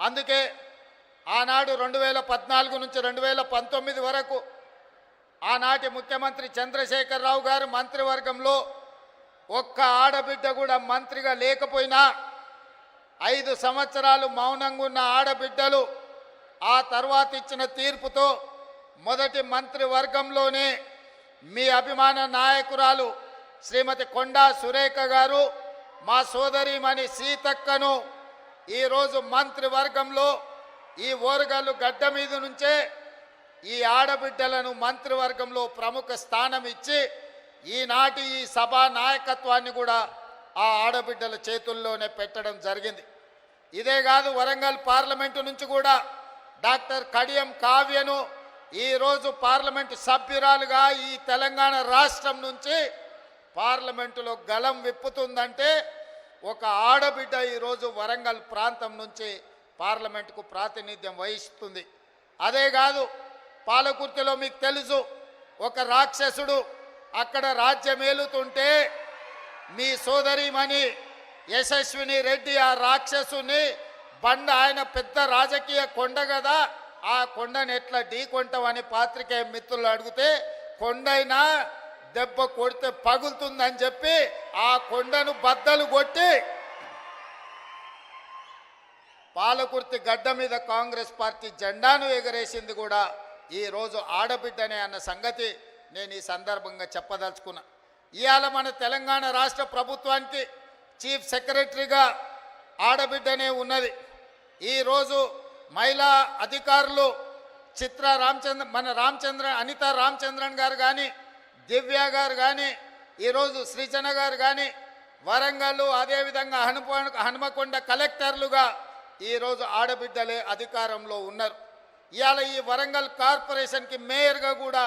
అందుకే ఆనాడు 2014 నుంచి 2019 వరకు ఆనాటి ముఖ్యమంత్రి చంద్రశేఖరరావు గారు మంత్రివర్గంలో ఒక్క ఆడబిడ్డ కూడా మంత్రిగా లేకపోయినా 5 సంవత్సరాలు మౌనంగా ఉన్న ఆడబిడ్డలు ఆ తర్వాత ఇచ్చిన తీర్పుతో మొదటి మంత్రివర్గంలోనే మీ అభిమాన నాయకురాలు శ్రీమతి కొండా సురేఖ గారు మా సోదరిమణి సీతక్కను ఈరోజు మంత్రివర్గంలో ఈ ఓరుగల్లు గడ్డ మీద నుంచే ఈ ఆడబిడ్డలను మంత్రివర్గంలో ప్రముఖ స్థానం ఇచ్చి ఈనాటి ఈ సభా నాయకత్వాన్ని కూడా ఆ ఆడబిడ్డల చేతుల్లోనే పెట్టడం జరిగింది. ఇదే కాదు, వరంగల్ పార్లమెంటు నుంచి కూడా డాక్టర్ కడియం కావ్యను ఈరోజు పార్లమెంటు సభ్యురాలుగా ఈ తెలంగాణ రాష్ట్రం నుంచి పార్లమెంటులో గలం విప్పుతుందంటే ఒక ఆడబిడ్డ ఈరోజు వరంగల్ ప్రాంతం నుంచి పార్లమెంటుకు ప్రాతినిధ్యం వహిస్తుంది. అదే కాదు, పాలకుర్తిలో మీకు తెలుసు, ఒక రాక్షసుడు అక్కడ రాజ్యమేలుతుంటే మీ సోదరిమణి యశస్విని రెడ్డి ఆ రాక్షసుని బండ, ఆయన పెద్ద రాజకీయ కొండ కదా, ఆ కొండను ఎట్లా ఢీకొంటామని పాత్రికేయ మిత్రులు అడిగితే కొండైనా దెబ్బ కొడితే పగులుతుందని చెప్పి ఆ కొండను బద్దలు కొట్టి పాలకుర్తి గడ్డ మీద కాంగ్రెస్ పార్టీ జెండాను ఎగరేసింది కూడా ఈరోజు ఆడబిడ్డనే అన్న సంగతి నేను ఈ సందర్భంగా చెప్పదలుచుకున్నా. ఇవాళ మన తెలంగాణ రాష్ట్ర ప్రభుత్వానికి చీఫ్ సెక్రటరీగా ఆడబిడ్డనే ఉన్నది. ఈరోజు మహిళా అధికారులు అనితా రామచంద్రన్ గారు కానీ, దివ్య గారు కానీ, ఈరోజు సృజన గారు కానీ, వరంగల్ అదేవిధంగా హనుమకొండ కలెక్టర్లుగా ఈరోజు ఆడబిడ్డలే అధికారంలో ఉన్నారు. ఇవాళ ఈ వరంగల్ కార్పొరేషన్కి మేయర్గా కూడా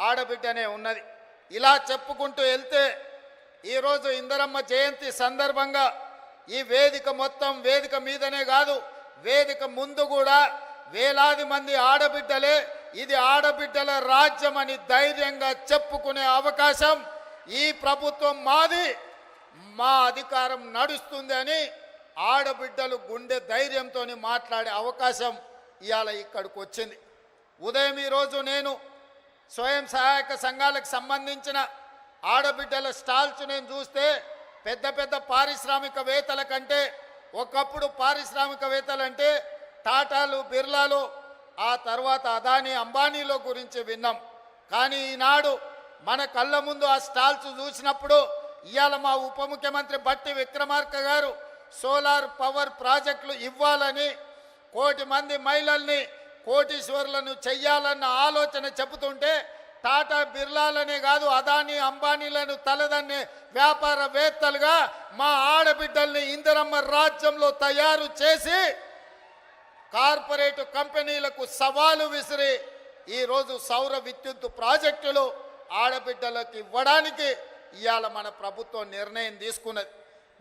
ఆడబిడ్డనే ఉన్నది. ఇలా చెప్పుకుంటూ వెళ్తే ఈరోజు ఇందిరమ్మ జయంతి సందర్భంగా ఈ వేదిక మొత్తం, వేదిక మీదనే కాదు వేదిక ముందు కూడా వేలాది మంది ఆడబిడ్డలే ఇది ఆడబిడ్డల రాజ్యం అని ధైర్యంగా చెప్పుకునే అవకాశం ఈ ప్రభుత్వం మాది, మా అధికారం నడుస్తుంది అని ఆడబిడ్డలు గుండె ధైర్యంతో మాట్లాడే అవకాశం ఇవాళ ఇక్కడికి వచ్చింది. ఉదయం ఈరోజు నేను స్వయం సహాయక సంఘాలకు సంబంధించిన ఆడబిడ్డల స్టాల్స్ నేను చూస్తే పెద్ద పెద్ద పారిశ్రామికవేత్తల కంటే, ఒకప్పుడు పారిశ్రామికవేత్తలంటే టాటాలు, బిర్లాలు, ఆ తర్వాత అదానీ, అంబానీలో గురించి విన్నాం. కానీ ఈనాడు మన కళ్ళ ముందు ఆ స్టాల్స్ చూసినప్పుడు ఇవాళ మా ఉప ముఖ్యమంత్రి బట్టి విక్రమార్క గారు సోలార్ పవర్ ప్రాజెక్టులు ఇవ్వాలని, 1 కోటి మంది మహిళల్ని కోటీశ్వరులను చెయ్యాలన్న ఆలోచన చెబుతుంటే టాటా, బిర్లాలనే కాదు అదానీ, అంబానీలను తలదన్నే వ్యాపారవేత్తలుగా మా ఆడబిడ్డల్ని ఇందిరమ్మ రాజ్యంలో తయారు చేసి కార్పొరేట్ కంపెనీలకు సవాలు విసిరి ఈరోజు సౌర విద్యుత్ ప్రాజెక్టులు ఆడబిడ్డలకు ఇవ్వడానికి ఇవాళ మన ప్రభుత్వం నిర్ణయం తీసుకున్నది.